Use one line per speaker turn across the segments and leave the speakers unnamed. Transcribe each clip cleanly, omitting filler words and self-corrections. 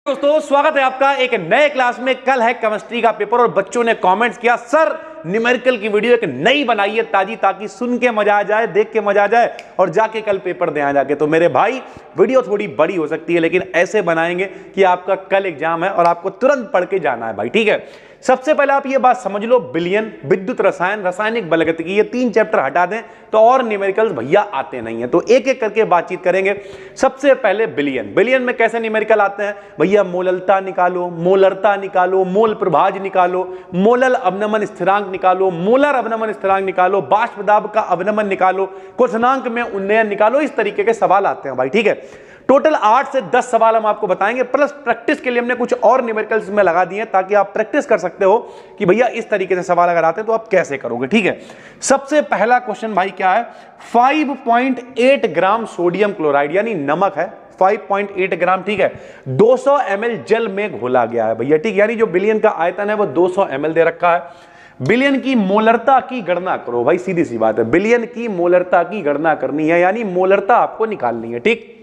दोस्तों स्वागत है आपका एक नए क्लास में। कल है केमिस्ट्री का पेपर और बच्चों ने कमेंट्स किया सर न्यूमेरिकल की वीडियो एक नई बनाइए ताजी, ताकि सुन के मजा आ जाए, देख के मजा आ जाए और जाके कल पेपर दें जाके। तो मेरे भाई वीडियो थोड़ी बड़ी हो सकती है लेकिन ऐसे बनाएंगे कि आपका कल एग्जाम है और आपको तुरंत पढ़ के जाना है भाई, ठीक है। सबसे पहले आप ये बात समझ लो, बिलियन, विद्युत रसायन, रासायनिक बलगतिकी, ये 3 चैप्टर हटा दें तो और न्यूमेरिकल्स भैया आते नहीं है। तो एक एक करके बातचीत करेंगे। सबसे पहले बिलियन। बिलियन में कैसे न्यूमेरिकल आते हैं भैया? मोललता निकालो, मोलरता निकालो, मोल प्रभाज निकालो, मोलल अवनमन स्थिरांक निकालो, मोलर अवनमन स्थिरांक निकालो, बाष्प दाब का अवनमन निकालो, क्वथनांक में उन्नयन निकालो। इस तरीके के सवाल आते हैं भाई, ठीक है। टोटल 8 से 10 सवाल हम आपको बताएंगे, प्लस प्रैक्टिस के लिए हमने कुछ और न्यूमेरिकल्स में लगा दिए ताकि आप प्रैक्टिस कर सकते हो कि भैया इस तरीके से सवाल अगर आते हैं तो आप कैसे करोगे, ठीक है। सबसे पहला क्वेश्चन भाई क्या है? 5.8 ग्राम सोडियम क्लोराइड यानी नमक है, 5.8 ग्राम, ठीक है, 200 ml जल में घोला गया है भैया, ठीक। यानी जो बिलियन का आयतन है वो 200 ml दे रखा है। बिलियन की मोलरता की गणना करो भाई, सीधी सी बात है, बिलियन की मोलरता की गणना करनी है, यानी मोलरता आपको निकालनी है, ठीक।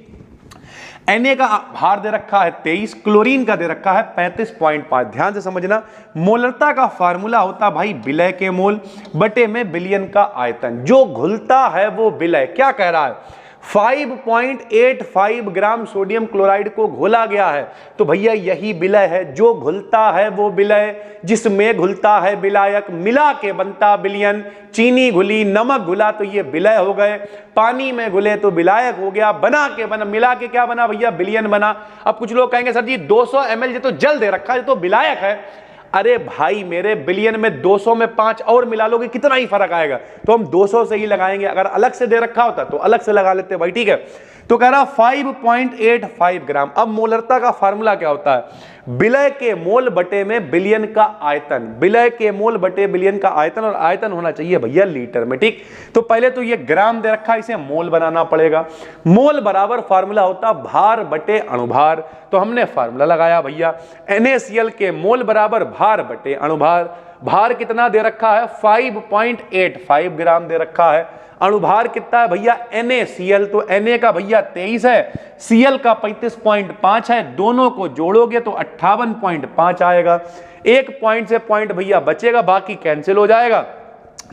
Na का भार दे रखा है 23, क्लोरीन का दे रखा है 35.5। ध्यान से समझना, मोलरता का फार्मूला होता भाई विलय के मोल बटे में बिलियन का आयतन। जो घुलता है वो विलय। क्या कह रहा है? 5.85 ग्राम सोडियम क्लोराइड को घोला गया है तो भैया यही विलय है। जो घुलता है वो विलय, जिसमें घुलता है विलायक, मिला के बनता विलयन। चीनी घुली, नमक घुला तो ये विलय हो गए, पानी में घुले तो विलायक हो गया, बना के बना, मिला के क्या बना भैया? विलयन बना। अब कुछ लोग कहेंगे सर जी 200 ml ये तो जल दे रखा है, ये तो विलायक है। अरे भाई मेरे, बिलियन में 200 में 5 और मिला लोगे कितना ही फर्क आएगा, तो हम 200 से ही लगाएंगे। अगर अलग से दे रखा होता तो अलग से लगा लेते भाई, ठीक है। तो कह रहा 5.85 ग्राम। अब मोलरता का फार्मूला क्या होता है? विलय के मोल बटे में बिलियन का आयतन, विलय के मोल बटे बिलियन का आयतन, और आयतन होना चाहिए भैया लीटर में, ठीक। तो पहले तो ये ग्राम दे रखा है, इसे मोल बनाना पड़ेगा। मोल बराबर फार्मूला होता भार बटे अणुभार, तो हमने फार्मूला लगाया भैया, NaCl के मोल बराबर भार बटे अणुभार। भार कितना दे रखा है? 5.85 ग्राम दे रखा है। अणुभार कितना है भैया? NaCl, तो Na का भैया 23 है, Cl का 35.5 है, दोनों को जोड़ोगे तो 58.5 आएगा। एक पॉइंट से पॉइंट भैया बचेगा, बाकी कैंसिल हो जाएगा।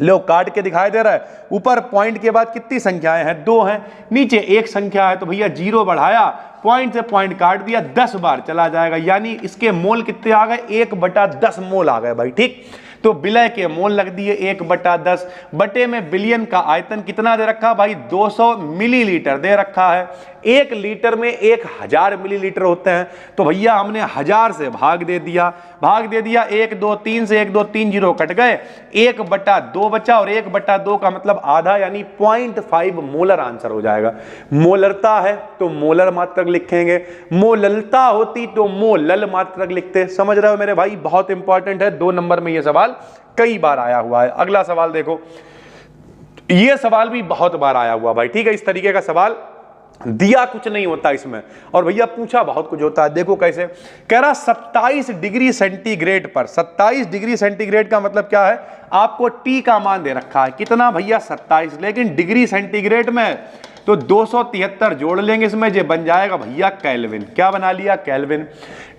लो काट के दिखाई दे रहा है, ऊपर पॉइंट के बाद कितनी संख्याएं हैं? 2 हैं, नीचे एक संख्या है, तो भैया 0 बढ़ाया, पॉइंट से पॉइंट काट दिया, 10 बार चला जाएगा, यानी इसके मोल कितने आ गए? 1/10 मोल आ गए भाई, ठीक। तो विलय के मोल लग दिए 1/10 बटे में बिलियन का आयतन कितना दे रखा भाई? 200 मिलीलीटर दे रखा है। 1 लीटर में 1000 मिलीलीटर होते हैं, तो भैया हमने 1000 से भाग दे दिया, 1 2 3 से 1 2 3 0 कट गए, 1/2 बचा, और 1/2 का मतलब आधा, यानी 0.5 मोलर आंसर हो जाएगा। मोलरता है तो मोलर मात्रक लिखेंगे, मोललता होती तो मोलल मात्रक लिखते। समझ रहे हो मेरे भाई? बहुत इंपॉर्टेंट है, 2 नंबर में यह सवाल कई बार आया हुआ है। अगला सवाल देखो, यह सवाल भी बहुत बार आया हुआ भाई, ठीक है। इस तरीके का सवाल दिया कुछ नहीं होता इसमें, और भैया पूछा बहुत कुछ होता है। देखो कैसे कह रहा, 27 डिग्री सेंटीग्रेड पर, 27 डिग्री सेंटीग्रेड का मतलब क्या है? आपको T का मान दे रखा है, कितना भैया? 27, लेकिन डिग्री सेंटीग्रेड में तो 273 जोड़ लेंगे इसमें, जो बन जाएगा भैया केल्विन। क्या बना लिया? केल्विन।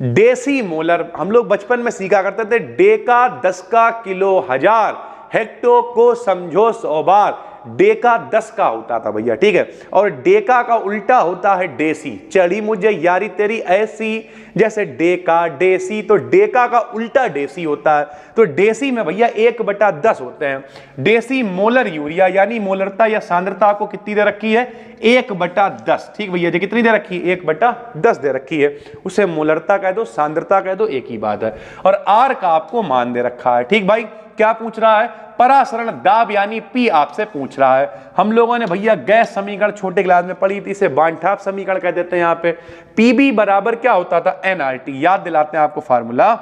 डेसी मोलर हम लोग बचपन में सीखा करते थे, डेका 10 का किलो हजार, हेक्टो को समझो 100 बार। डेका 10 का होता था भैया, ठीक है, और डेका का उल्टा होता है डेसी। चढ़ी मुझे यारी तेरी ऐसी, जैसे डेका डेसी, तो डेका का उल्टा डेसी होता है, तो डेसी में भैया 1/10 होते हैं। डेसी मोलर यूरिया, यानी मोलरता या सांद्रता आपको कितनी दे रखी है? 1/10, ठीक भैया जी, कितनी दे रखी है? 1/10 दे रखी है। उसे मोलरता कह दो, सांद्रता कह दो, एक ही बात है। और आर का आपको मान दे रखा है, ठीक भाई। क्या पूछ रहा है? परासरण दाब यानी P आपसे पूछ रहा है। हम लोगों ने भैया गैस समीकरण छोटे क्लास में पढ़ी थी, इसे बांठाप समीकरण कह देते हैं। यहाँ पे Pb बराबर क्या होता था? nRT। याद दिलाते हैं आपको फार्मूला,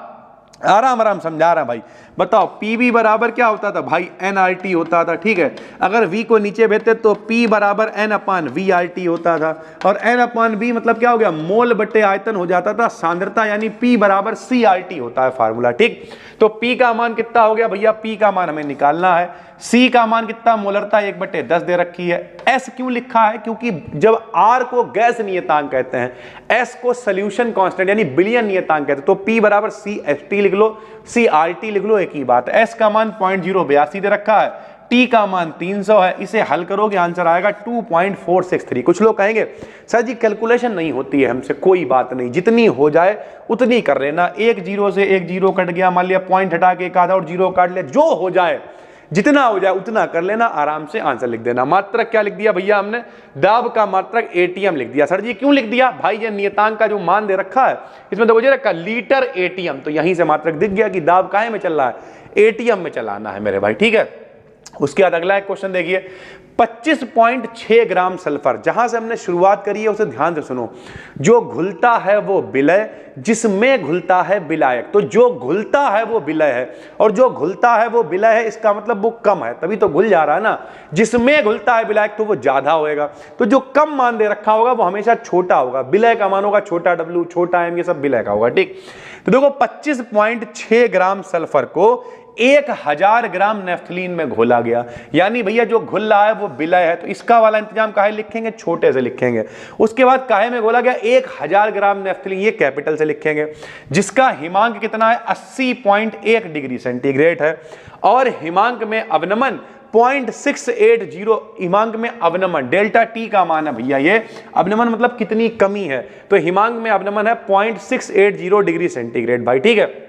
आराम आराम समझा रहा भाई। बताओ पीवी बराबर क्या होता था भाई, एनआरटी होता था, ठीक है। अगर वी को नीचे भेजते तो पी बराबर N upon V R T होता था, और एन अपान वी मतलब क्या हो गया, मोल बटे आयतन हो जाता था, सांद्रता यानी पी बराबर सी आर टी होता है फार्मूला, ठीक। तो पी का मान कितना हो गया भैया, पी का मान हमें निकालना है, सी का मान कितना, मोलरता 1/10 दे रखी है। एस क्यों लिखा है, क्योंकि जब आर को गैस नियतांक कहते हैं, एस को सोल्यूशन कांस्टेंट यानी बिलियन नियतांक कहते हैं, तो पी बराबर सी एस टी लिख लो, सी आर टी लिख लो, एक ही बात। एस का मान 0.082 दे रखा है, टी का मान 300 है, इसे हल करोगे आंसर आएगा 2.463। कुछ लोग कहेंगे सर जी कैलकुलेशन नहीं होती है हमसे, कोई बात नहीं, जितनी हो जाए उतनी कर लेना। एक जीरो से एक जीरो कट गया, मान लिया पॉइंट हटा के एक आधा और जीरो काट ले, जो हो जाए जितना हो जाए उतना कर लेना, आराम से आंसर लिख देना। मात्रक क्या लिख दिया भैया हमने, दाब का मात्रक एटीएम लिख दिया। सर जी क्यों लिख दिया भाई, ये नियतांक का जो मान दे रखा है इसमें देखो ये रखा लीटर एटीएम, तो यहीं से मात्रक दिख गया कि दाब काहे में चल रहा है, एटीएम में चलाना है मेरे भाई, ठीक है। उसके बाद अगला एक क्वेश्चन देखिए, 25.6 ग्राम सल्फर, जहां से हमने शुरुआत करी है उसे ध्यान से सुनो। जो घुलता है वो विलय, जिसमें घुलता है विलायक। तो जो घुलता है वो विलय है, और जो घुलता है वो विलय है, इसका मतलब वो कम है, तभी तो घुल जा रहा है ना। जिसमें घुलता है विलायक तो वो ज्यादा होएगा, तो जो कम मान दे रखा होगा वो हमेशा छोटा होगा। विलय का मान होगा छोटा डब्ल्यू, छोटा एम, ये सब विलय का होगा, ठीक। तो देखो 25.6 ग्राम सल्फर को 1000 ग्राम नेफ्थलीन में घोला गया, यानी भैया जो घुल रहा है वो विलय है, तो इसका वाला इंतजाम काहे लिखेंगे, छोटे से लिखेंगे। उसके बाद काहे में घोला गया, 1000 ग्राम नेफ्थलीन, ये कैपिटल से लिखेंगे। जिसका हिमांक कितना है, 80.1 डिग्री सेंटीग्रेड है, और हिमांक में अवनमन 0.680, हिमांक में अवनमन, डेल्टा टी का मान है भैया ये, अवनमन मतलब कितनी कमी है, तो हिमांक में अवनमन है 0.680 डिग्री सेंटीग्रेड भाई, ठीक है।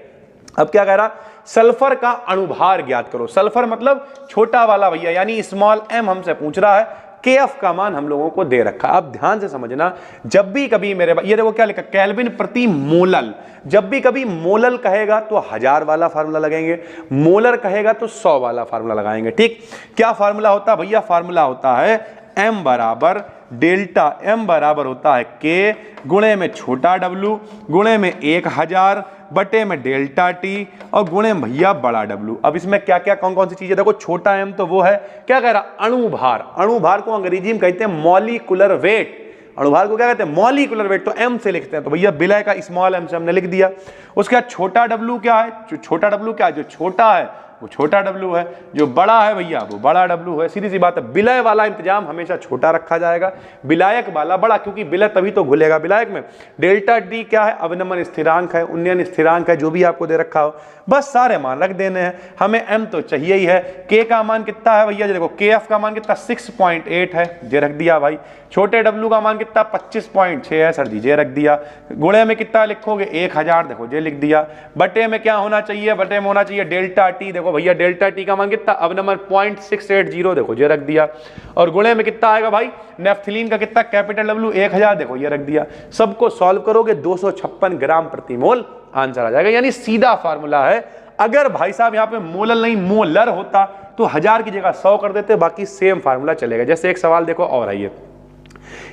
अब क्या कह रहा, सल्फर का अणुभार ज्ञात करो। सल्फर मतलब छोटा वाला भैया, यानी स्मॉल एम हमसे पूछ रहा है, केएफ का मान हम लोगों को दे रखा। अब ध्यान से समझना, जब भी कभी मेरे ये देखो क्या लिखा, केल्विन प्रति मोलल, जब भी कभी मोलल कहेगा तो 1000 वाला फार्मूला लगेंगे, मोलर कहेगा तो 100 वाला फार्मूला लगाएंगे, ठीक। क्या फार्मूला होता है भैया, फार्मूला होता है एम बराबर डेल्टा, एम बराबर होता है के गुणे में छोटा डब्लू, गुणे में 1000 बटे में डेल्टा टी, और गुणे में भैया बड़ा डब्लू। अब इसमें क्या क्या कौन कौन सी चीजें, देखो छोटा एम तो वो है, क्या कह रहा, अणुभार। अणुभार को अंग्रेजी में कहते हैं मॉलिक्यूलर वेट, अणुभार को क्या कहते हैं, मॉलिक्यूलर वेट, तो एम से लिखते हैं, तो भैया विलय का स्मॉल एम से हमने लिख दिया। उसके बाद छोटा डब्लू क्या है, छोटा डब्लू क्या है, जो छोटा है वो छोटा डब्लू है, जो बड़ा है भैया वो बड़ा डब्लू है, सीधी सी बात है। विलय वाला इंतजाम हमेशा छोटा रखा जाएगा, विलायक वाला बड़ा, क्योंकि विलय तभी तो घुलेगा विलायक में। डेल्टा टी क्या है, अवनमन स्थिरांक है, उन्नयन स्थिरांक है, जो भी आपको दे रखा हो, बस सारे मान रख देने हैं। हमें एम तो चाहिए ही है। के का मान कितना है भैया, देखो के एफ का मान कितना 6.8 है, जे रख दिया भाई। छोटे डब्लू का मान कितना 25.6 है, सर जी जे रख दिया। गुणे में कितना लिखोगे 1000, देखो जे लिख दिया। बटे में क्या होना चाहिए, बटे में होना चाहिए डेल्टा टी, देखो भैया डेल्टा टी का मान कितना, अवनमन 0.680, देखो ये रख दिया। और गुणे में कितना आएगा भाई, नेफ्थलीन का कितना, कैपिटल डब्ल्यू 1000, देखो ये रख दिया। सबको सॉल्व करोगे 256 ग्राम प्रति मोल आंसर आ जाएगा, यानी सीधा फार्मूला है। अगर भाई साहब यहाँ पे मोलल नहीं मोलर होता तो 1000 की जगह 100 कर देते, बाकी सेम फार्मूला चलेगा। जैसे एक सवाल देखो और आइए,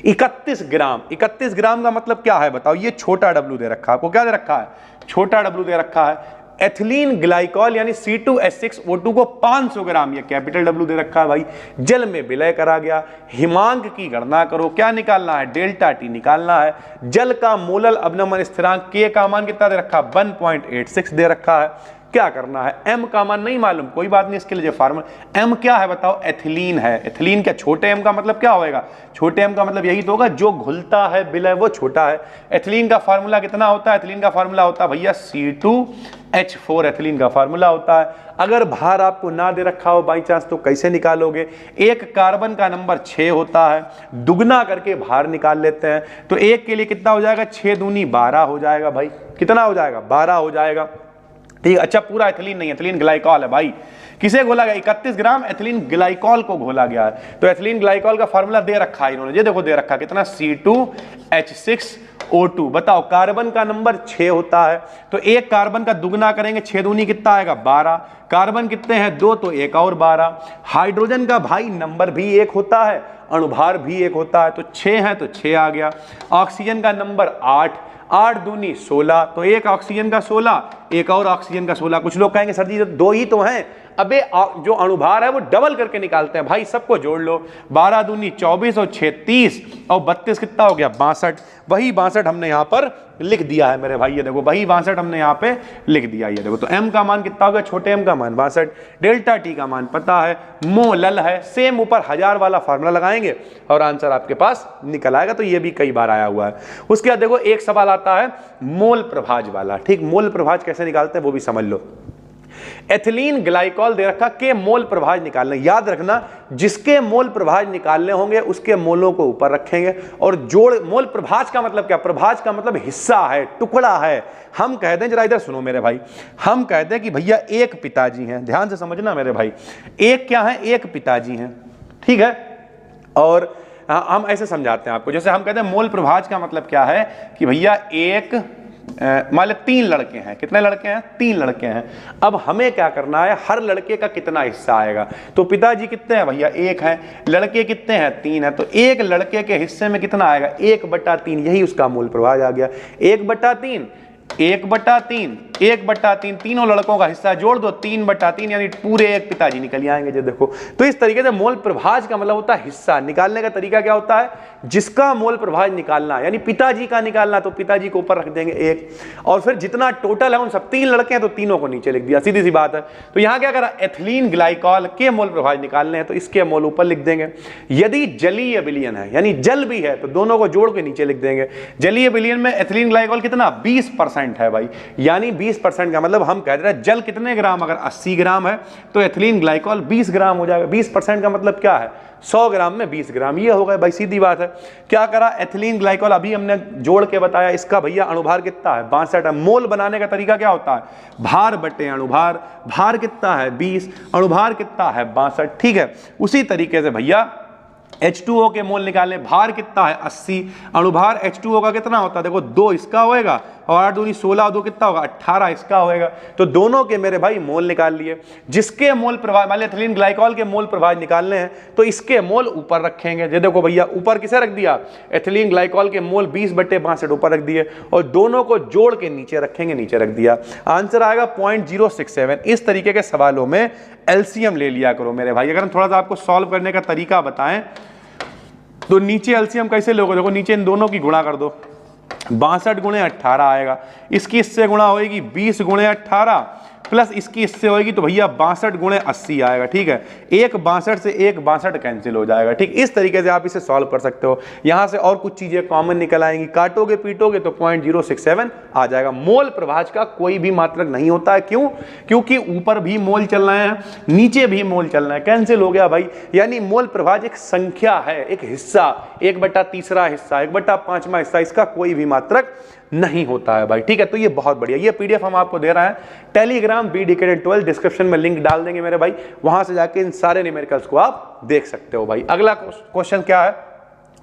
31 ग्राम, 31 ग्राम का मतलब क्या है बताओ, ये छोटा डब्लू दे रखा है, आपको क्या दे रखा है, छोटा डब्लू दे रखा है। एथिलीन ग्लाइकॉल यानी C2H6O2 को 500 ग्राम, ये कैपिटल डब्ल्यू दे रखा है भाई, जल में विलय करा गया। हिमांक की गणना करो, क्या निकालना है, डेल्टा टी निकालना है। जल का मोलल अवनमन स्थिरांक के का मान कितना दे रखा है, 1.86 दे रखा है। क्या करना है, एम का मान नहीं मालूम, कोई बात नहीं, इसके लिए फार्मूला एम क्या है बताओ, एथिलीन है। एथिलीन क्या, छोटे एम का मतलब क्या होएगा, छोटे एम का मतलब यही तो होगा जो घुलता है विलय वो छोटा है। एथिलीन का फार्मूला कितना होता है, एथिलीन का फार्मूला होता है भैया C2H4, एथिलीन का फार्मूला होता है। अगर भार आपको ना दे रखा हो बाई चांस तो कैसे निकालोगे, एक कार्बन का नंबर 6 होता है, दुगना करके भार निकाल लेते हैं, तो एक के लिए कितना हो जाएगा, 6 दूनी 12 हो जाएगा भाई, कितना हो जाएगा, 12 हो जाएगा, ठीक। अच्छा पूरा एथिलीन नहीं, एथिलीन ग्लाइकॉल है भाई। किसे घोला गया, 31 ग्राम एथिलीन ग्लाइकॉल को घोला गया है। तो एथिलीन ग्लाइकॉल का फार्मूला दे रखा है इन्होंने, ये देखो दे रखा कितना, C2H6O2। बताओ कार्बन का नंबर 6 होता है, तो एक कार्बन का दुगना करेंगे, 6 दूनी कितना आएगा 12। कार्बन कितने हैं 2, तो एक और 12। हाइड्रोजन का भाई नंबर भी 1 होता है, अणुभार भी 1 होता है, तो 6 है तो 6 आ गया। ऑक्सीजन का नंबर 8, 8 दूनी 16, तो एक ऑक्सीजन का 16, एक और ऑक्सीजन का 16। कुछ लोग कहेंगे सर जी दो ही तो हैं। अबे जो अणुभार है वो डबल करके निकालते हैं भाई, सबको जोड़ लो। 12 दूनी 24 और 6 30 और 32 कितना हो गया 62। वही 62 हमने यहाँ पर लिख दिया है मेरे भाई, ये देखो वही 62 हमने यहाँ पे लिख दिया। ये देखो तो m का मान कितना होगा, छोटे m का मान 62, डेल्टा t का मान पता है, मोलल है। सेम ऊपर 1000 वाला फार्मूला लगाएंगे और आंसर आपके पास निकल आएगा। तो ये भी कई बार आया हुआ है। उसके बाद देखो एक सवाल आता है मोल प्रभाज वाला। ठीक, मोल प्रभाज कैसे निकालते हैं वो भी समझ लो। एथिलीन ग्लाइकॉल दे रखा के मोल प्रभाज निकालने, याद रखना जिसके मोल प्रभाज निकालने होंगे उसके मोलों को ऊपर रखेंगे और जोड़। मोल प्रभाज का मतलब क्या, प्रभाज का मतलब हिस्सा है, टुकड़ा है। हम कहते हैं, जरा इधर सुनो मेरे भाई, हम कहते हैं कि भैया एक पिताजी हैं, ध्यान से समझना मेरे भाई, एक क्या है, एक पिताजी हैं, ठीक है। और हम ऐसे समझाते हैं आपको, जैसे हम कहते हैं मोल प्रभाज का मतलब क्या है कि भैया एक मान लो 3 लड़के हैं। कितने लड़के हैं, 3 लड़के हैं। अब हमें क्या करना है, हर लड़के का कितना हिस्सा आएगा। तो पिताजी कितने हैं भैया, 1 है, लड़के कितने हैं, 3 है, तो एक लड़के के हिस्से में कितना आएगा, 1/3, यही उसका मूल प्रभाज आ गया। 1/3, 1/3, 1/3, तीनों लड़कों का हिस्सा जोड़ दो, 3/3, यानी पूरे एक पिताजी निकल आएंगे। जो देखो, तो इस तरीके से मोल प्रभाज का मतलब होता है हिस्सा। निकालने का तरीका क्या होता है, जिसका मोल प्रभाज निकालना, यानी पिताजी का निकालना, तो पिताजी को ऊपर रख देंगे 1, और फिर जितना टोटल है उन सब 3 लड़के हैं तो तीनों को नीचे लिख दिया, सीधी सी बात है। तो यहां क्या करा, एथिलीन ग्लाइकॉल के मोल प्रभाज निकालने हैं तो इसके मोल ऊपर लिख देंगे। यदि जलीय विलयन है, यानी जल भी है, तो दोनों को जोड़ के नीचे लिख देंगे। जलीय विलयन में एथिलीन ग्लाइकॉल कितना, 20% है भाई, यानी 20% का मतलब हम कह रहे हैं जल कितने ग्राम, अगर 80 ग्राम है तो एथिलीन ग्लाइकॉल 20 ग्राम हो जाएगा। 20% का मतलब क्या है, 100 ग्राम में 20 ग्राम, ये होगा भाई, सीधी बात है। क्या करा, एथिलीन ग्लाइकॉल अभी हमने जोड़ के बताया, इसका भैया अणुभार कितना है, 62 है। मोल बनाने का तरीका क्या होता है, भार बटे अणुभार, भार कितना है 20, अणुभार कितना है 62, ठीक है। उसी तरीके से भैया H2O के मोल निकालने, भार कितना है 80, अणुभार H2O का कितना होता है, देखो 2 इसका होएगा और 8 दूनी 16 और 2 कितना होगा 18 इसका होएगा। तो दोनों के मेरे भाई मोल निकाल लिए। जिसके मोल प्रभाज, मान लिया एथिलीन ग्लाइकॉल के मोल प्रभाज निकालने हैं तो इसके मोल ऊपर रखेंगे। ये देखो भैया ऊपर किसे रख दिया, एथिलीन ग्लाइकॉल के मोल 20/62 ऊपर रख दिए और दोनों को जोड़ के नीचे रखेंगे, नीचे रख दिया। आंसर आएगा 0.067। इस तरीके के सवालों में एलसीएम ले लिया करो मेरे भाई। अगर हम थोड़ा सा आपको सॉल्व करने का तरीका बताएं तो नीचे एलसीएम कैसे लोगे, देखो नीचे इन दोनों की गुणा कर दो, 62 × 18 आएगा। इसकी इससे गुणा होगी 20 × 18 प्लस इसकी इससे होगी तो भैया 62 × 80 आएगा, ठीक है। एक 62 से एक 62 कैंसिल हो जाएगा, ठीक। इस तरीके से आप इसे सॉल्व कर सकते हो। यहां से और कुछ चीजें कॉमन निकल आएंगी, काटोगे पीटोगे तो 0.067 आ जाएगा। मोल प्रभाज का कोई भी मात्रक नहीं होता है, क्यों, क्योंकि ऊपर भी मोल चल रहे हैं, नीचे भी मोल चल रहे हैं, कैंसिल हो गया भाई। यानी मोल प्रभाज एक संख्या है, एक हिस्सा, 1/3 हिस्सा, 1/5 हिस्सा, इसका कोई भी मात्रक नहीं होता है भाई, ठीक है। तो ये बहुत बढ़िया, ये पीडीएफ हम आपको दे रहे हैं टेलीग्राम BDK12, डिस्क्रिप्शन में लिंक डाल देंगे मेरे भाई, वहां से जाके इन सारे न्यूमेरिकल्स को आप देख सकते हो भाई। अगला क्वेश्चन क्या है,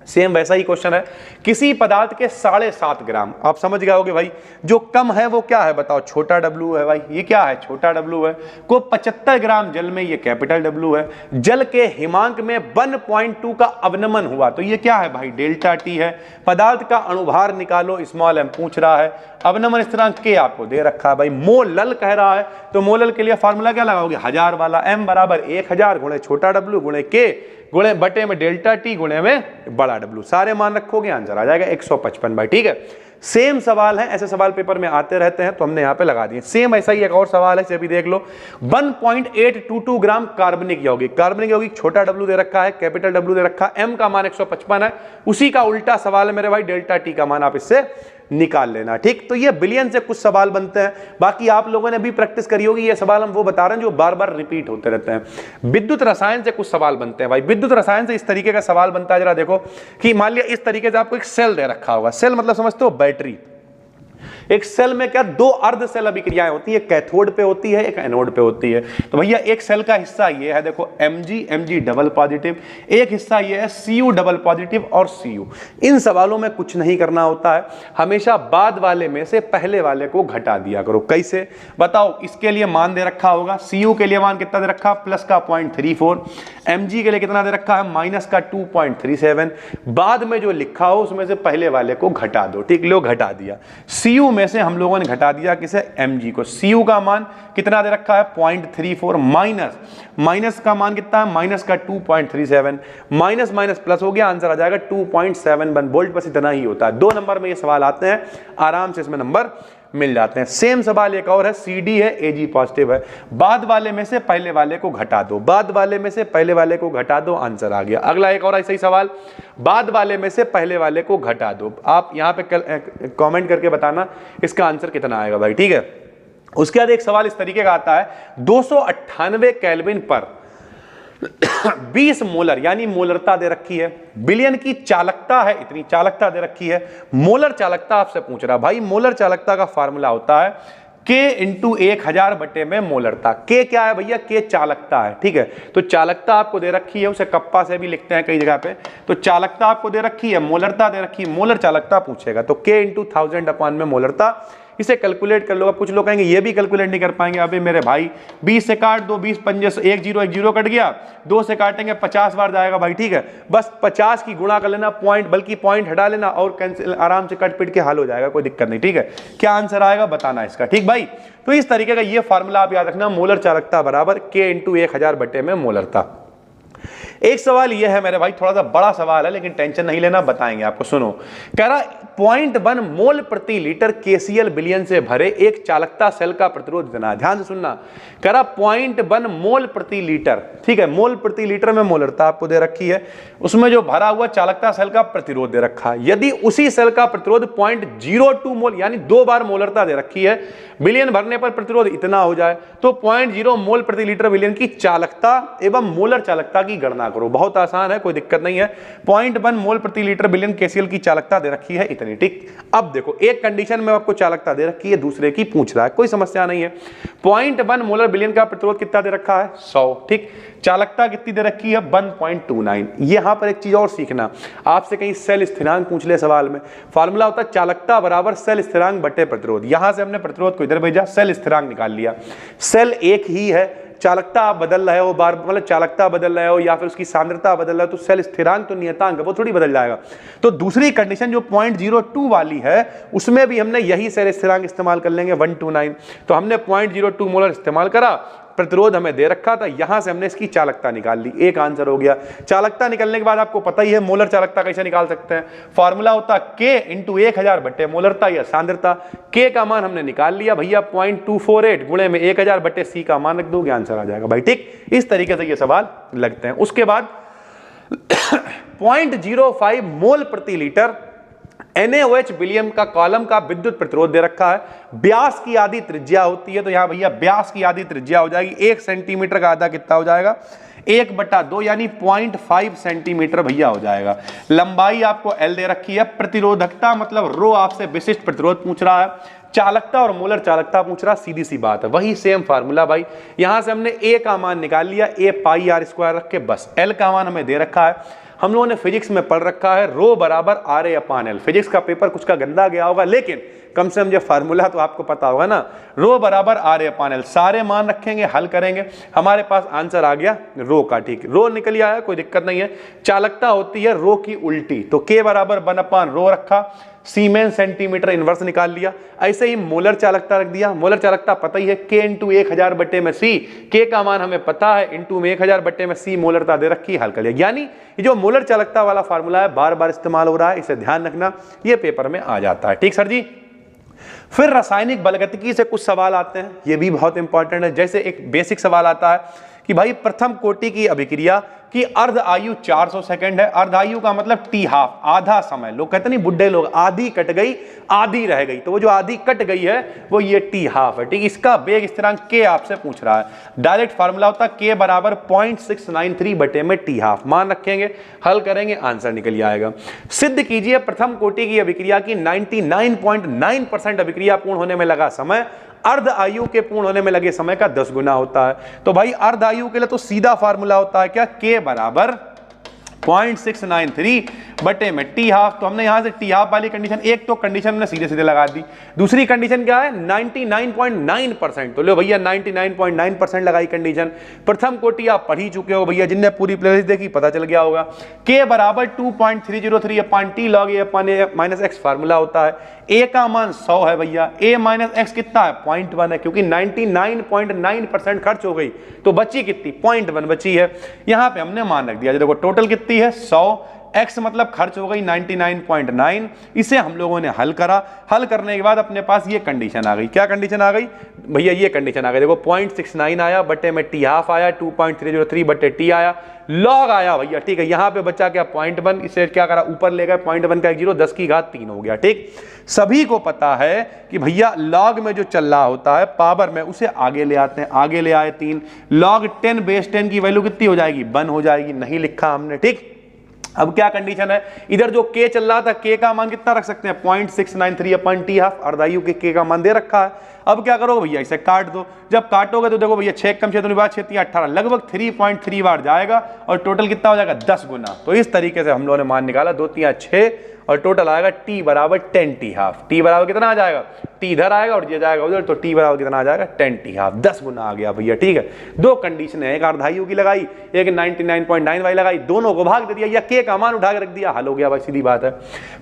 सेम वैसा ही क्वेश्चन है। किसी पदार्थ के 7.5 ग्राम, आप समझ गए होगे भाई, जो कम है वो क्या है बताओ, छोटा W है भाई, ये क्या है छोटा W है। को 75 ग्राम जल में, ये कैपिटल W है। जल के हिमांक में 1.2 का अवनमन हुआ तो ये क्या है भाई, डेल्टा T है। पदार्थ का अणुभार निकालो, स्मॉल m पूछ रहा है। अवनमन स्थिरांक K आपको दे रखा है भाई। मोलल कह रहा है तो मोलल के लिए फॉर्मूला क्या लगाओगे, 1000 वाला, m बराबर 1000 गुणे छोटा W गुणे K गुणे बटे में डेल्टा T गुणे में बड़ा W, सारे मान रखोगे आंसर आ जाएगा 155 भाई, ठीक है। सेम सवाल है, ऐसे सवाल पेपर में आते रहते हैं तो हमने यहां पे लगा दिए। सेम ऐसा ही एक और सवाल है, इसे भी देख लो। 1.822 ग्राम कार्बनिक यौगिक, कार्बनिक यौगिक छोटा W दे रखा है, कैपिटल W दे रखा है, m का मान 155 है। उसी का उल्टा सवाल है मेरे भाई, डेल्टा T का मान आप इससे निकाल लेना, ठीक। तो ये बिलियन से कुछ सवाल बनते हैं, बाकी आप लोगों ने भी प्रैक्टिस करी होगी। ये सवाल हम वो बता रहे हैं जो बार बार रिपीट होते रहते हैं। विद्युत रसायन से कुछ सवाल बनते हैं भाई। विद्युत रसायन से इस तरीके का सवाल बनता है, जरा देखो कि मान लिया इस तरीके से आपको एक सेल दे रखा होगा, सेल मतलब समझते हो बैटरी। एक सेल में क्या दो अर्ध सेल अभिक्रियाएं होती है, कैथोड पे होती है, एक एनोड पे होती है। तो भैया एक सेल का हिस्सा ये है, देखो Mg डबल पॉजिटिव, एक हिस्सा ये है Cu डबल पॉजिटिव और Cu। इन सवालों में कुछ नहीं करना होता है, हमेशा बाद वाले में से पहले वाले को घटा दिया करो। कैसे बताओ? इसके लिए मान दे रखा होगा, Cu के लिए मान कितना दे रखा? प्लस का 0.34, Mg के लिए कितना दे रखा है? माइनस का 2.37। बाद में जो लिखा हो उसमें से पहले वाले को घटा दो। ठीक, लो घटा दिया। Cu में से हम लोगों ने घटा दिया किसे? Mg को। Cu का मान कितना दे रखा है? 0.34 माइनस का मान कितना है? माइनस का 2.37, माइनस माइनस प्लस हो गया, आंसर आ जाएगा 2.71 वोल्ट। बस इतना ही होता है। 2 नंबर में ये सवाल आते हैं, आराम से इसमें नंबर मिल जाते हैं। सेम सवाल एक और है, CD है, Ag पॉजिटिव है, बाद वाले में से पहले वाले को घटा दो, बाद वाले में से पहले वाले को घटा दो, आंसर आ गया। अगला एक और ऐसा ही सवाल, बाद वाले में से पहले वाले को घटा दो। आप यहां पे कमेंट करके बताना इसका आंसर कितना आएगा भाई, ठीक है। उसके बाद एक सवाल इस तरीके का आता है, 298 केल्विन पर 20 मोलर यानी मोलरता दे रखी है, बिलियन की चालकता है, इतनी चालकता दे रखी है। मोलर चालकता आपसे पूछ रहा भाई, मोलर चालकता का फार्मूला होता है K इंटू 1000 बटे में मोलरता। K क्या है भैया? K चालकता है, ठीक है। तो चालकता आपको दे रखी है, उसे कप्पा से भी लिखते हैं कई जगह पे। तो चालकता आपको दे रखी है, मोलरता दे रखी है, मोलर चालकता पूछेगा तो K इंटू 1000 अपॉन में मोलरता, इसे कैलकुलेट कर लो। कुछ लोग कहेंगे ये भी कैलकुलेट नहीं कर पाएंगे। अबे मेरे भाई 20 से काट दो, 20 पंजे 1 0 कट गया, 2 से काटेंगे 50 बार जाएगा भाई, ठीक है। बस 50 की गुणा कर लेना, पॉइंट बल्कि पॉइंट हटा लेना और कैंसिल, आराम से कट पिट के हल हो जाएगा, कोई दिक्कत नहीं, ठीक है। क्या आंसर आएगा बताना इसका, ठीक भाई। तो इस तरीके का ये फार्मूला आप याद रखना, मोलर चालकता बराबर K इंटू 1000 बटे में मोलरता। एक सवाल यह है मेरे भाई, थोड़ा सा बड़ा सवाल है लेकिन टेंशन नहीं लेना, बताएंगे आपको। सुनो, कह रहा 0.1 मोल प्रति लीटर KCl बिलियन से भरे एक चालकता सेल का प्रतिरोध देना। ध्यान से सुनना, कह रहा 0.1 मोल प्रति लीटर, ठीक है। मोल प्रति लीटर में मोलरता आपको दे रखी है, उसमें जो भरा हुआ चालकता सेल का प्रतिरोध दे रखा है। यदि उसी सेल का प्रतिरोध 0.02 मोल यानी 2 बार मोलरता दे रखी है, बिलियन भरने पर प्रतिरोध इतना हो जाए, तो 0.0 मोल प्रति लीटर बिलियन की चालकता एवं मोलर चालकता की गणना करो। बहुत आसान है, कोई दिक्कत नहीं है। 0.1 मोल प्रति लीटर बिलियन KCl की चालकता दे रखी है इतनी, ठीक। अब देखो, एक कंडीशन में आपको चालकता दे रखी है, दूसरे की पूछ रहा है, कोई समस्या नहीं है। 0.1 मोलर बिलियन का प्रतिरोध कितना दे रखा है? 100, ठीक। चालकता कितनी दे रखी है? 1.29। यहां पर एक चीज और सीखना, आपसे कहीं सेल स्थिरांक पूछ ले सवाल में, फार्मूला होता है चालकता बराबर सेल स्थिरांक बटे प्रतिरोध। यहां से हमने प्रतिरोध को इधर भेजा, सेल स्थिरांक निकाल लिया। सेल एक ही है, चालकता आप बदल रहे हो बार, मतलब चालकता बदल रहे हो या फिर उसकी सांद्रता बदल रहे हो, तो सेल स्थिरांक तो नियतांक है, वो थोड़ी बदल जाएगा। तो दूसरी कंडीशन जो 0.02 वाली है, उसमें भी हमने यही सेल स्थिरांक इस्तेमाल कर लेंगे, 129। तो हमने 0.02 मोलर इस्तेमाल करा, प्रतिरोध हमें दे रखा था, यहां से हमने इसकी चालकता निकाल ली, एक आंसर हो गया। चालकता निकलने के बाद आपको पता ही है मोलर चालकता कैसे निकाल सकते हैं, फार्मूला होता K इंटू 1000 बटे मोलरता या सांद्रता। K का मान हमने निकाल लिया भैया, 0.248 गुणे में 1000 बटे C का मान रख दोगे, आंसर आ जाएगा भाई, ठीक। इस तरीके से ये सवाल लगते हैं। उसके बाद 0.05 मोल प्रति लीटर NaOH बिलियन का कॉलम का विद्युत प्रतिरोध दे रखा है। व्यास की आधी त्रिज्या होती है, तो यहां भैया व्यास की आधी त्रिज्या हो जाएगी 1 सेंटीमीटर का आधा कितना हो जाएगा? 1/2 यानी 0.5 सेंटीमीटर भैया हो जाएगा। लंबाई आपको L दे रखी है, प्रतिरोधकता मतलब रो आपसे विशिष्ट प्रतिरोध पूछ रहा है, चालकता और मोलर चालकता पूछ रहा, सीधी सी बात है, वही सेम फार्मूला भाई। यहां से हमने A का मान निकाल लिया, A पाई R स्क्वायर रख के, बस L का मान हमें दे रखा है। हम लोगों ने फिजिक्स में पढ़ रखा है रो बराबर RA अपॉन L। फिजिक्स का पेपर कुछ का गंदा गया होगा, लेकिन कम से कम जो फार्मूला तो आपको पता होगा ना, रो बराबर RA अपॉन L। सारे मान रखेंगे, हल करेंगे, हमारे पास आंसर आ गया रो का, ठीक। रो निकल आया, कोई दिक्कत नहीं है। चालकता होती है रो की उल्टी, तो K बराबर 1 अपॉन रो रखा, सीमेन सेंटीमीटर इनवर्स निकाल लिया। ऐसे ही मोलर चालकता रख दिया, मोलर चालकता पता ही है K इंटू 1000 बटे में C, K का मान हमें पता है, इंटू में 1000 बटे में C मोलरता दे रखी, हल कर लिया। यानी ये जो मोलर चालकता वाला फार्मूला है बार बार इस्तेमाल हो रहा है, इसे ध्यान रखना, ये पेपर में आ जाता है, ठीक सर जी। फिर रासायनिक बलगतिकी से कुछ सवाल आते हैं, ये भी बहुत इंपॉर्टेंट है। जैसे एक बेसिक सवाल आता है कि भाई प्रथम कोटि की अभिक्रिया की अर्ध आयु 400 सेकंड है। अर्ध आयु का मतलब टी हाफ, आधा समय। लोग कहते नहीं, बुड्ढे लोग, आधी कट गई आधी रह गई, तो वो जो आधी कट गई है वो ये टी हाफ है, ठीक। इसका वेग स्थिरांक के आपसे पूछ रहा है। डायरेक्ट फार्मूला होता के बराबर 0.693 बटे में टी हाफ। मान रखेंगे, हल करेंगे, आंसर निकल आएगा। सिद्ध कीजिए प्रथम कोटि की अभिक्रिया की 99.9% अभिक्रिया पूर्ण होने में लगा समय अर्ध आयु के पूर्ण होने में लगे समय का 10 गुना होता है। तो भाई अर्ध आयु के लिए तो सीधा फार्मूला होता है क्या, के बराबर 0.693 बटे में टी हाफ। तो हमने यहां से टी हाफ वाली कंडीशन, एक तो कंडीशन हमने सीधे सीधे लगा दी, दूसरी कंडीशन क्या है 99.9%। तो लो भैया 99.9% लगाई कंडीशन। प्रथम कोटि आप पढ़ ही चुके हो भैया, जिनने पूरी प्लेलिस्ट देखी पता चल गया होगा। के बराबर 2.303 अपन टी लॉग ए अपन ए माइनस एक्स फार्मूला होता है। ए का मान 100 है भैया, ए माइनस एक्स कितना है 0.1 है, क्योंकि 99.9% खर्च हो गई तो बची कितनी 0.1 बची है। यहां पे हमने मान रख दिया, देखो टोटल कितनी है 100, x मतलब खर्च हो गई 99.9। इसे हम लोगों ने हल करा, हल करने के बाद अपने पास ये कंडीशन आ गई। क्या कंडीशन आ गई भैया, ये कंडीशन आ गई, देखो 0.69 आया बटे में टी हाफ आया, 2.303 बटे टी आया, लॉग आया भैया, ठीक है। यहां पे बचा क्या 0.1, इसे क्या करा ऊपर ले गए, 0.1 का 0 10 की घात 3 हो गया, ठीक। सभी को पता है कि भैया लॉग में जो चल रहा होता है पावर में, उसे आगे ले आते हैं, आगे ले आए 3, लॉग 10 बेस 10 की वैल्यू कितनी हो जाएगी 1 हो जाएगी, नहीं लिखा हमने, ठीक। अब क्या कंडीशन है, इधर जो के चल रहा था के का मान कितना रख सकते हैं 0.693 अपन टी हाफ, अर्धायु के का मान दे रखा है। अब क्या करोगे भैया, इसे काट दो। जब काटोगे तो देखो भैया 6 कम 6 बार 6 18, लगभग 3.3 बार जाएगा और टोटल कितना हो जाएगा 10 गुना। तो इस तरीके से हम लोगों ने मान निकाला, 2 3 6 और टोटल आएगा टी बराबर 10 टी हाफ। टी बराबर कितना आ जाएगा, टी इधर आएगा और ये जाएगा उधर, तो टी बराबर कितना आ जाएगा 10 टी हाफ, 10 गुना आ गया भैया, ठीक है। दो कंडीशन है, एक अर्धायु की लगाई, एक 99.9 वाली लगाई, दोनों को भाग दे दिया या के का मान उठा के रख दिया, हल हो गया भाई, सीधी बात है।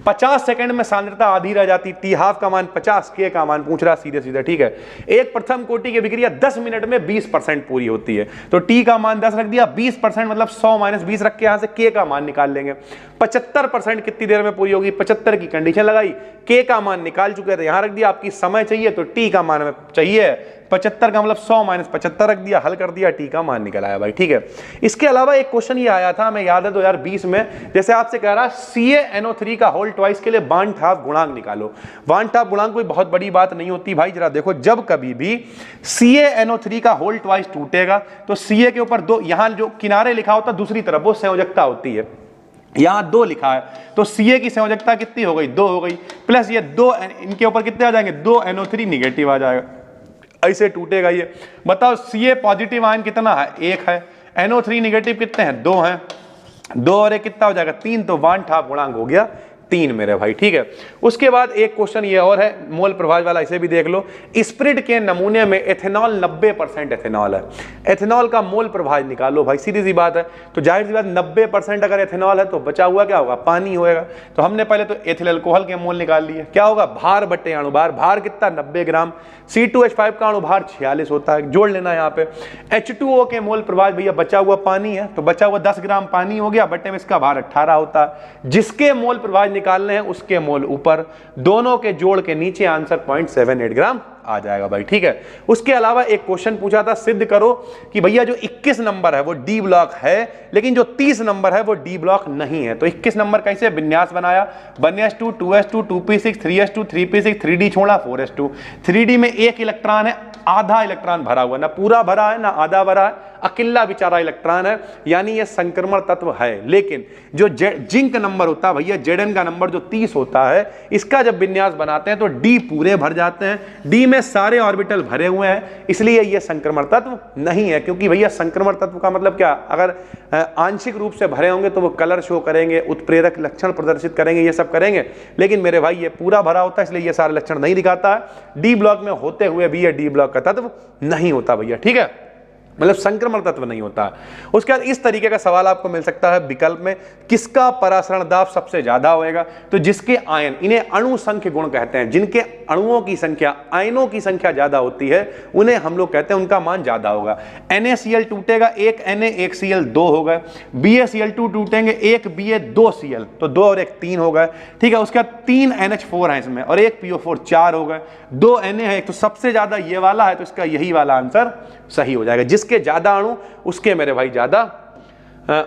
50 सेकंड में सांद्रता आधी रह जाती, टी हाफ का मान 50, के का मान पूछ रहा सीधे सीधे, ठीक है। एक प्रथम कोटि की अभिक्रिया 10 मिनट में 20% पूरी होती है, तो टी का मान 10 रख दिया, 20% मतलब 100 माइनस 20 रख के यहां से के का मान निकाल लेंगे। 75% कितनी देर में पूरी होगी, 75 की कंडीशन लगाई, के का मान निकाल चुके थे, यहां रख दिया। आपकी समय चाहिए तो टी का मान चाहिए 75 का मतलब 100 माइनस 75 रख दिया, हल कर दिया, टी का मान निकल आया भाई, ठीक है। इसके अलावा एक क्वेश्चन ये आया था, हमें याद है 2020 में, जैसे आपसे कह रहा CaNO3 का होल ट्वाइस के लिए बांड हाफ गुणांक निकालो। बांड हाफ गुणांक कोई बहुत बड़ी बात नहीं होती भाई, जरा देखो, जब कभी भी CaNO3 का होल ट्वाइस टूटेगा तो Ca के ऊपर दो, यहां जो किनारे लिखा होता दूसरी तरफ वो संयोजकता होती है, यहां 2 लिखा है, तो Ca की संयोजकता कितनी हो गई 2 हो गई, प्लस ये 2 इनके ऊपर कितने आ जाएंगे 2 NO3 निगेटिव आ जाएगा, ऐसे टूटेगा ये। बताओ Ca पॉजिटिव आयन कितना है 1 है, NO3 निगेटिव कितने हैं 2 हैं, 2 और 1 कितना हो जाएगा 3, तो बांड हाफ गुणांक हो गया 3 मेरे भाई, ठीक है। उसके बाद एक क्वेश्चन ये और है, मोल प्रभाव वाला, इसे भी देख लो। स्प्रिट के नमूने में एथेनॉल 90% एथेनॉल है, एथेनॉल का मोल प्रभाव निकालो भाई, सीधी सी बात है। तो जाहिर सी बात 90% अगर एथेनॉल है तो बचा हुआ क्या होगा पानी होएगा। तो हमने पहले तो एथिल अल्कोहल के मोल निकाल लिए, क्या होगा भार बटे अणुभार, भार कितना 90 ग्राम, C2H5 का अणुभार 46 होता है, जोड़ लेना यहाँ पे। H2O के मोल प्रभाव भैया बचा हुआ पानी है, तो बचा हुआ 10 ग्राम पानी हो गया, बटे में इसका भार 18 होता है। जिसके मोल प्रभाव निकालने हैं उसके मोल ऊपर, दोनों के जोड़ के नीचे आंसर 0.78 ग्राम आ जाएगा भाई, ठीक है। उसके अलावा एक क्वेश्चन पूछा था, सिद्ध करो कि भैया जो 21 नंबर है वो डी ब्लॉक है, लेकिन जो 30 नंबर है वो डी ब्लॉक नहीं है। तो 21 नंबर कैसे विन्यास बनाया, 1s2 2s2 2p6 3s2 3p6 3d छोड़ा 4s2। 3d में एक इलेक्ट्रॉन है, आधा इलेक्ट्रॉन भरा हुआ, ना पूरा भरा है ना आधा भरा है, अकेला बेचारा इलेक्ट्रॉन है, यानी ये संक्रमण तत्व है। लेकिन जो जिंक नंबर होता है भैया, Zn का नंबर जो 30 होता है, इसका जब विन्यास बनाते हैं तो डी पूरे भर जाते हैं, डी में सारे ऑर्बिटल भरे हुए हैं, इसलिए ये संक्रमण तत्व नहीं है। क्योंकि भैया संक्रमण तत्व का मतलब क्या, अगर आंशिक रूप से भरे होंगे तो वो कलर शो करेंगे, उत्प्रेरक लक्षण प्रदर्शित करेंगे, ये सब करेंगे, लेकिन मेरे भाई ये पूरा भरा होता है, इसलिए ये सारे लक्षण नहीं दिखाता है। डी ब्लॉक में होते हुए भी ये डी ब्लॉक का तत्व नहीं होता भैया, ठीक है, मतलब संक्रमण तत्व नहीं होता। उसके बाद इस तरीके का सवाल आपको मिल सकता है विकल्प में, किसका परासरण दाब सबसे ज्यादा होएगा, तो जिसके आयन, इन्हें अणु संख्य गुण कहते हैं, जिनके अणुओं की संख्या, आयनों की संख्या ज्यादा होती है, उन्हें हम लोग कहते हैं उनका मान ज्यादा होगा। NaCl टूटेगा, एक Na एक Cl, 2 हो गए। BaCl2 टूटेंगे, एक Ba 2 Cl, तो 2 और 1 3 हो गए। ठीक है, उसके बाद 3 NH4 है इसमें और एक PO4, 4 हो गए। 2 Na है, तो सबसे ज्यादा ये वाला है, तो इसका यही वाला आंसर सही हो जाएगा। जिसके ज्यादा अणु उसके मेरे भाई ज्यादा,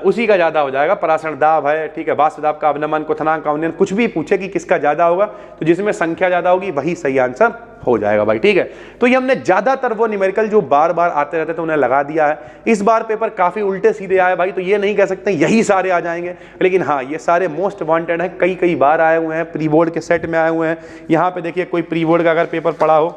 उसी का ज्यादा हो जाएगा। परासरण दाब है, ठीक है, वाष्प दाब का अवनमन, क्वथनांक का अवनमन, कुछ भी पूछे कि किसका ज्यादा होगा, तो जिसमें संख्या ज्यादा होगी वही सही आंसर हो जाएगा भाई। ठीक है, तो ये हमने ज्यादातर वो न्यूमेरिकल जो बार बार आते रहते थे उन्हें लगा दिया है। इस बार पेपर काफी उल्टे सीधे आए भाई, तो ये नहीं कह सकते यही सारे आ जाएंगे, लेकिन हाँ ये सारे मोस्ट वांटेड हैं, कई कई बार आए हुए हैं, प्री बोर्ड के सेट में आए हुए हैं। यहाँ पे देखिए कोई प्री बोर्ड का अगर पेपर पड़ा हो,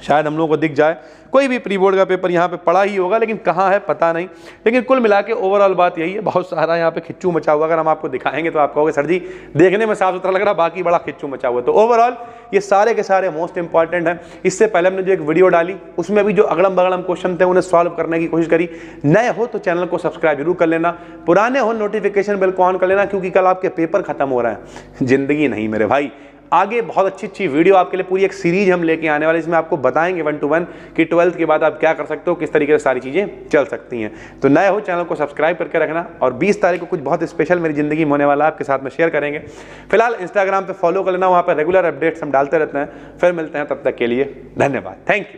शायद हम लोगों को दिख जाए, कोई भी प्री बोर्ड का पेपर यहाँ पे पड़ा ही होगा, लेकिन कहाँ है पता नहीं। लेकिन कुल मिला के ओवरऑल बात यही है, बहुत सारा यहाँ पे खिच्चू मचा हुआ। अगर हम आपको दिखाएंगे तो आप कहोगे सर जी देखने में साफ सुथरा लग रहा, बाकी बड़ा खिच्चू मचा हुआ। तो ओवरऑल ये सारे के सारे मोस्ट इंपॉर्टेंट हैं। इससे पहले हमने जो एक वीडियो डाली उसमें भी जो अगड़म बगड़म क्वेश्चन थे उन्हें सॉल्व करने की कोशिश करी। नए हो तो चैनल को सब्सक्राइब जरूर कर लेना, पुराने हो नोटिफिकेशन बेल को ऑन कर लेना, क्योंकि कल आपके पेपर खत्म हो रहे हैं, जिंदगी नहीं मेरे भाई। आगे बहुत अच्छी अच्छी वीडियो आपके लिए, पूरी एक सीरीज हम लेके आने वाले, इसमें आपको बताएंगे 1 to 1 कि 12th के बाद आप क्या कर सकते हो, किस तरीके से सारी चीजें चल सकती हैं। तो नए हो चैनल को सब्सक्राइब करके रखना, और 20 तारीख को कुछ बहुत स्पेशल मेरी जिंदगी में होने वाला है, आपके साथ में शेयर करेंगे। फिलहाल इंस्टाग्राम पे फॉलो कर लेना, वहां पर रेगुलर अपडेट्स हम डालते रहते हैं। फिर मिलते हैं, तब तक के लिए धन्यवाद, थैंक यू।